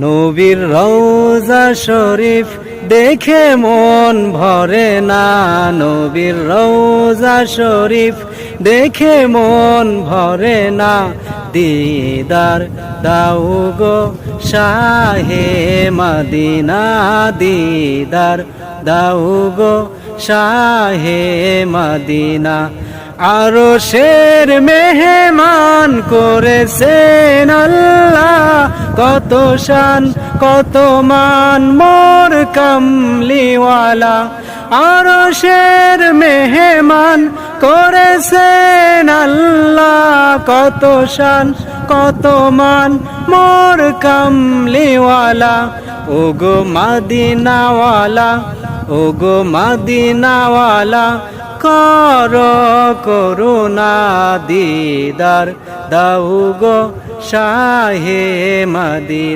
নবীর রওজা শরীফ দেখে মন ভরে না, নবীর রওজা শরীফ দেখে মন ভরে না। দিদার দাও গো শাহে মদিনা, দিদার দাও গো শাহে মদিনা। আরশের মেহমান করেছেন আল্লাহ, কত শান কত মান মোর কামলিওয়ালা। আরশের মেহমান করেছেন আল্লাহ, কত শান কত মান মোর কামলিওয়ালা। ওগো মদিনাওয়ালা, ওগো মদিনাওয়ালা, কর করুণা। দিদার দাও গো শাহে মদিনা।